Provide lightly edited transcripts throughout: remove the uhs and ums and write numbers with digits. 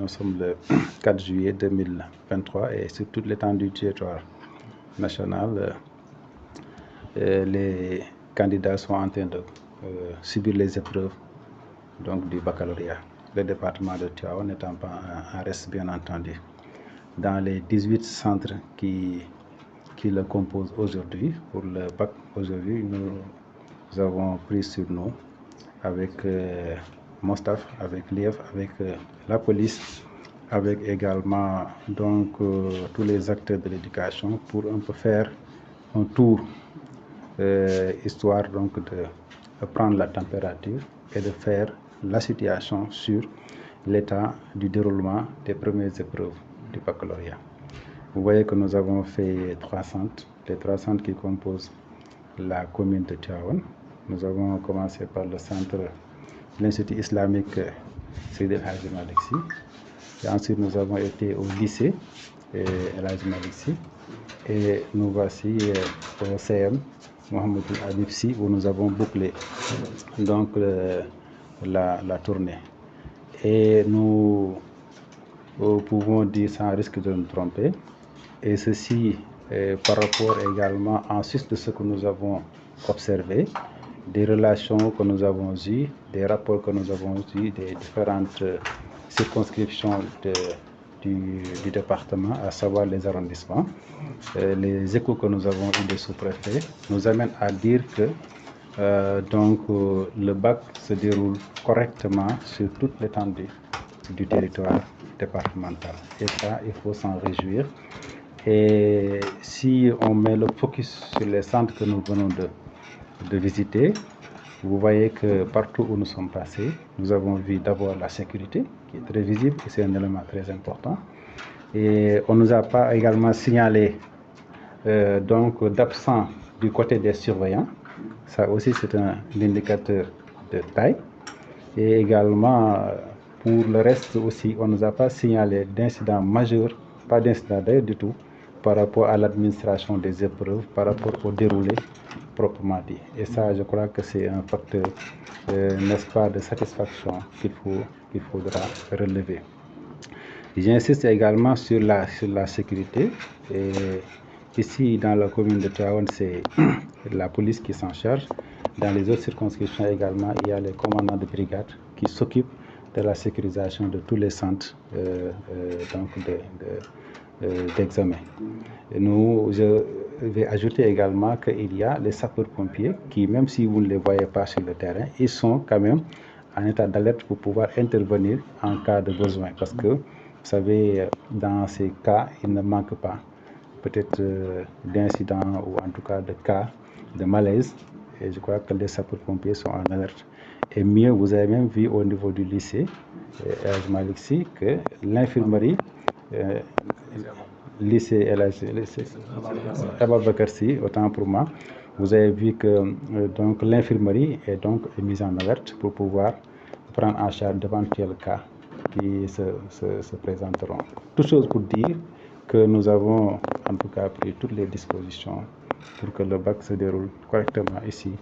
nous sommes le 4 juillet 2023 et sur toute l'étendue du territoire national, les candidats sont en train de subir les épreuves donc, du baccalauréat. Le département de Tivaouane n'étant pas en reste, bien entendu. Dans les 18 centres qui le composent aujourd'hui, pour le bac aujourd'hui, nous avons pris sur nous avec mon staff, avec l'IEF, avec la police, avec également donc, tous les acteurs de l'éducation pour un peu faire un tour, histoire donc de prendre la température et de faire la situation sur l'état du déroulement des premières épreuves du baccalauréat. Vous voyez que nous avons fait 3 centres, les 3 centres qui composent la commune de Tivaouane. Nous avons commencé par le centre, l'Institut islamique Seydi El Hadji Malick Sy. Et ensuite, nous avons été au lycée El Hadji Malick Sy. Et nous voici au CM Mohamedou Habib Sy, où nous avons bouclé donc, la tournée. Et nous pouvons dire sans risque de nous tromper, et ceci par rapport également en sus de ce que nous avons observé, des relations que nous avons eues, des rapports que nous avons eus des différentes circonscriptions du département, à savoir les arrondissements. Les échos que nous avons eus des sous-préfets nous amènent à dire que le bac se déroule correctement sur toute l'étendue du territoire départemental. Et ça, il faut s'en réjouir. Et si on met le focus sur les centres que nous venons de visiter, vous voyez que partout où nous sommes passés, nous avons vu d'abord la sécurité, qui est très visible, et c'est un élément très important. Et on ne nous a pas également signalé d'absence du côté des surveillants. Ça aussi, c'est un indicateur de taille. Et également, pour le reste aussi, on ne nous a pas signalé d'incidents majeurs, pas d'incidents d'ailleurs du tout, par rapport à l'administration des épreuves, par rapport au déroulé proprement dit. Et ça, je crois que c'est un facteur, n'est-ce pas, de satisfaction qu'il faudra relever. J'insiste également sur la sécurité. Et ici, dans la commune de Tivaouane, c'est la police qui s'en charge. Dans les autres circonscriptions également, il y a les commandants de brigade qui s'occupent de la sécurisation de tous les centres d'examen. Je vais ajouter également qu'il y a les sapeurs-pompiers qui, même si vous ne les voyez pas sur le terrain, ils sont quand même en état d'alerte pour pouvoir intervenir en cas de besoin. Parce que, vous savez, dans ces cas, il ne manque pas peut-être d'incidents ou en tout cas de cas de malaise. Et je crois que les sapeurs-pompiers sont en alerte. Et mieux, vous avez même vu au niveau du lycée El Hadji Malick Sy que l'infirmerie, lycée El Hadji Ababacar Sy, autant pour moi, vous avez vu que donc, l'infirmerie est donc mise en alerte pour pouvoir prendre en charge d'éventuels cas qui se présenteront. Toute chose pour dire que nous avons en tout cas pris toutes les dispositions pour que le bac se déroule correctement ici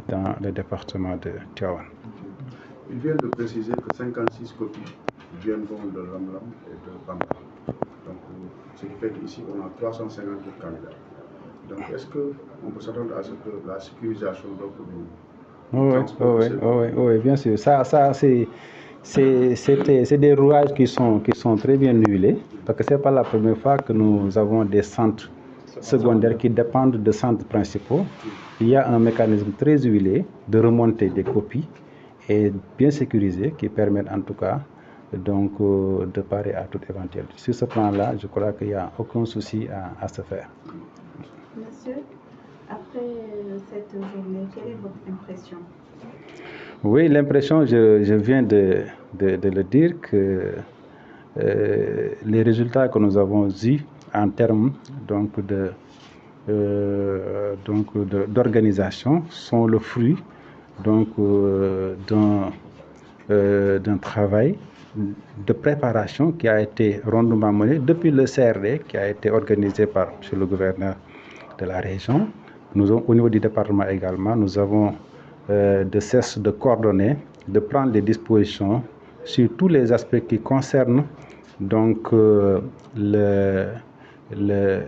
dans le département de Tivaouane. Il vient de préciser que 56 copies viendront de Lamlam et de Bamba. Donc, ce qui fait qu'ici, on a 350 candidats. Donc, est-ce qu'on peut s'attendre à ce que la sécurisation Oui, bien sûr. Ça c'est des rouages qui sont très bien huilés, parce que ce n'est pas la première fois que nous avons des centres secondaires qui dépendent de centres principaux. Il y a un mécanisme très huilé de remonter des copies et bien sécurisé qui permettent en tout cas donc, de parer à toute éventualité. Sur ce plan-là, je crois qu'il n'y a aucun souci à se faire. Monsieur, après cette journée, quelle est votre impression? Oui, l'impression, je viens de le dire, que les résultats que nous avons eus en termes d'organisation sont le fruit d'un travail de préparation qui a été rondement mené depuis le CRD qui a été organisé par le gouverneur de la région. Au niveau du département également, nous avons de cesse de coordonner, de prendre les dispositions sur tous les aspects qui concernent donc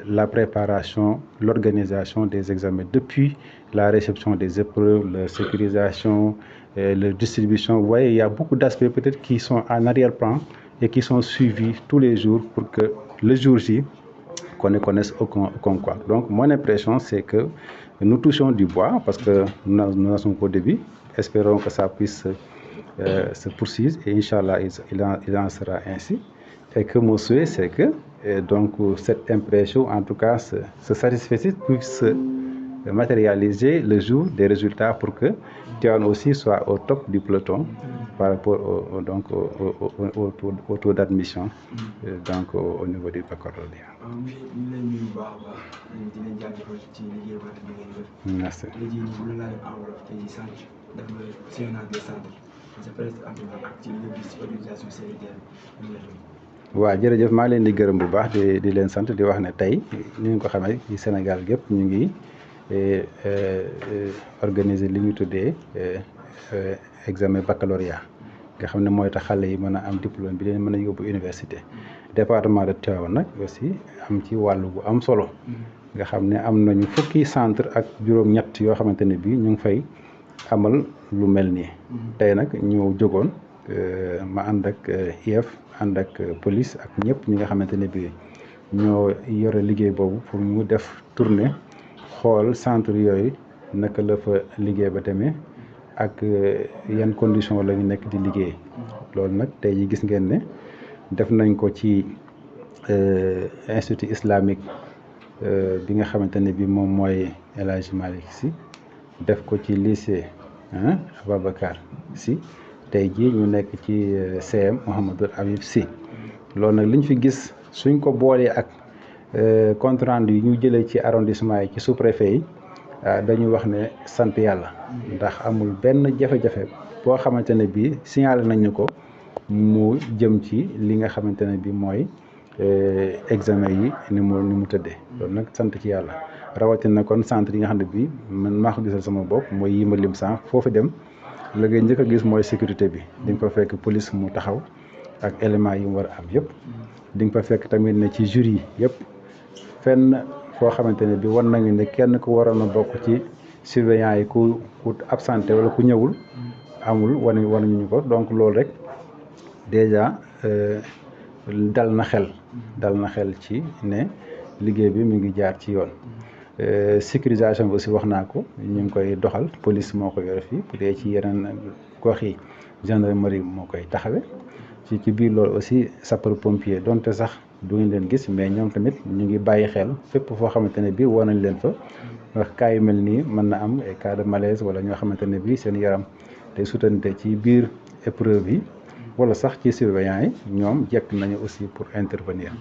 la préparation, l'organisation des examens, depuis la réception des épreuves, la sécurisation, la distribution. Vous voyez, il y a beaucoup d'aspects peut-être qui sont en arrière-plan et qui sont suivis tous les jours pour que le jour J, qu'on ne connaisse aucun quoi. Donc mon impression, c'est que nous touchons du bois parce que nous n'en sommes qu'au début. Espérons que ça puisse se poursuivre et Inch'Allah, il en sera ainsi. Et que mon souhait, c'est que donc cette impression, en tout cas, se satisfaisait, puisse se matérialiser le jour des résultats pour que Tivaouane aussi soit au top du peloton par rapport au taux d'admission donc au niveau du baccalauréat. Merci. waaw jërëjëf maa ngi leen di gërëm bu baax di leen sant di wax ne tey ni nga ko xamee ci Sénégal gépp ñu ngi organiser li ñu tuddee examen baccalauréat nga xam ne mooy tax xale yi mën a am diplôme bi leen mën a yóbbu université. Département de Tivaouane nag aussi am ci wàllu bu am solo nga xam ne am nañu fukki centre ak juróom-ñett yoo xamante ne bii ñu ngi fay amal lu mel nii. tey nag ñu jógoon ma ànd ak IEF ànd ak police ak ñëpp ñi nga xamante ne bii ñoo yore liggéey boobu pour ñu def tournée xool centre yooyu naka la fa liggéey ba demee ak yan condition la ñu nekk di liggéey. loolu nag tey ji gis ngeen ne def nañ ko ci institut islamique bi nga xamante ne bii moom mooy El Hadji Malick Sy, def ko ci lycée Ababacar Sy, tey jii ñu nekk ci CM Mouhamadou Habib Sy. loolu nag liñ fi gis suñ ko boolee ak compte rendu yi ñu jëlee ci arrondissement yi ci sous-préfet yi dañu wax ne sant yàlla ndax amul benn jafe-jafe boo xamante ne bii signalé nañu ko mu jëm ci li nga xamante ne bii mooy examen yi ni mu tëddee. loolu nag sant ci yàlla rawatina kon centre yi nga xam ne bii man maa ko gisal sama bopp mooy yi ma lim sànq foofu dem la ngay njëkk a gis mooy sécurité bi. di nga fa fekk police mu taxaw ak éléments yi mu war a am yëpp. di nga fa fekk tamit ne ci jury yëpp fenn foo xamante ne bii war nañu ne kenn ku waroon a bokk ci surveillant yi ku absenté wala ku ñëwul amul wanuñu ko. donc loolu rek déjà dal na xel ci ne liggéey bi mi ngi jaar ci yoon. sécurisation bi aussi wax naa ko ñu ngi koy doxal police moo ko yore fii bu dee ci yeneen gox yi gendarmerie moo koy taxawe ci biir loolu aussi sapeur pompier donte sax du ngeen leen gis mais ñoom tamit ñu ngi bàyyi xel fépp foo xamante ne bii woo nañ leen fa ndax cas yu mel nii mën na am ay cas de malaise wala ñoo xamante ne bii seen yaram day sutante ci biir épreuve yi wala sax ci surveillant yi ñoom jekk nañu aussi pour intervenir.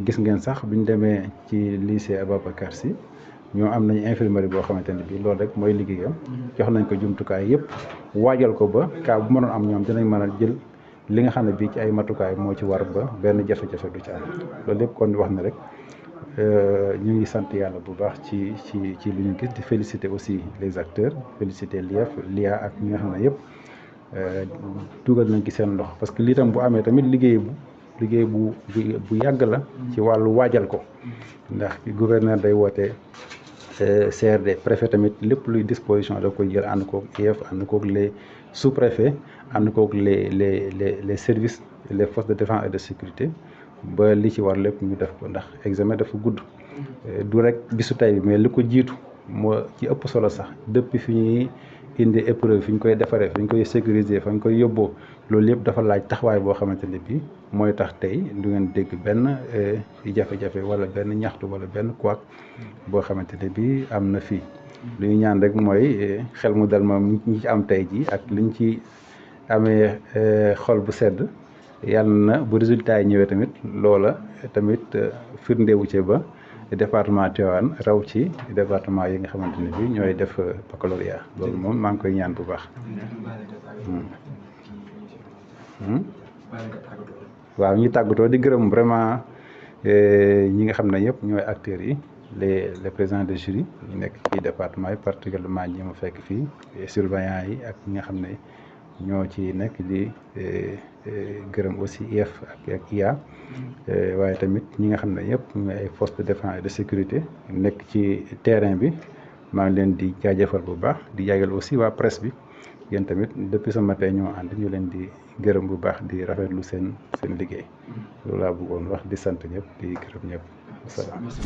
gis ngeen sax bu ñu demee ci lycée Ababacar Sy ñoo am nañu infirmerie boo xamante ne bii loolu rek mooy liggéeyam. jox nañ ko jumtukaay yëpp waajal ko ba cas bu mënoon am ñoom dinañ mën a jël li nga xam ne bii ci ay matukaay moo ci war ba benn jafe-jafe du ci am. loolu lépp kon wax na rek ñu ngi sant yàlla bu baax ci lu ñu gis di féliciter aussi les acteurs féliciter l'IEF LIA ak ñi nga xam ne yëpp dugal nañ ci seen loxo parce que lii tam bu amee tamit liggéey bu yàgg la ci wàllu waajal ko ndax gouverneur day woote CRD préfet tamit lépp luy disposition da koy jël ànd koog IEF ànd koog les sous-préfets ànd koog les services les forces de défense et de sécurité ba li ci war lépp ñu def ko ndax examen dafa gudd. du rek bisu tey bi mais li ko jiitu moo ci ëpp solo sax depuis fi ñuy indi épreuve fi ñu koy defaree fi ñu koy sécuriser fa ñu koy yóbboo loolu yëpp dafa laaj taxawaay boo xamante ne bii mooy tax tey du ngeen dégg benn jafe-jafe wala benn ñaxtu wala benn couac boo xamante ne bii am na fii. li ñu ñaan rek mooy xel mu dal moom ñi ci am tey jii ak liñ ci amee xol bu sedd yàlla na bu résultat yi ñëwee tamit loola tamit firndewu ci ba département Tivaouane raw ci département yi nga xamante ne bii ñooy def baccalauréat loolu moom maa ngi koy ñaan bu baax. waaw ñu tàggatoo di gërëm vraiment ñi nga xam ne yëpp ñooy acteurs yi les présidents de jury ñu nekk ci département yi particulièrement ñi ma fekk fii surveillants yi ak ñi nga xam ne ñoo ci nekk di gërëm aussi IEF ak IA waaye tamit ñi nga xam ne yëpp ñu ay forces de défense et de sécurité nekk ci terrain bi maa ngi leen di jaajëfal bu baax di jaajëfal aussi waa presse bi yéen tamit depuis ce matin ñoo ànd ñu leen di gërëm bu baax di rafetlu seen liggéey loolu laa bëggoon wax di sant ñëpp di gërëm ñëpp. Merci.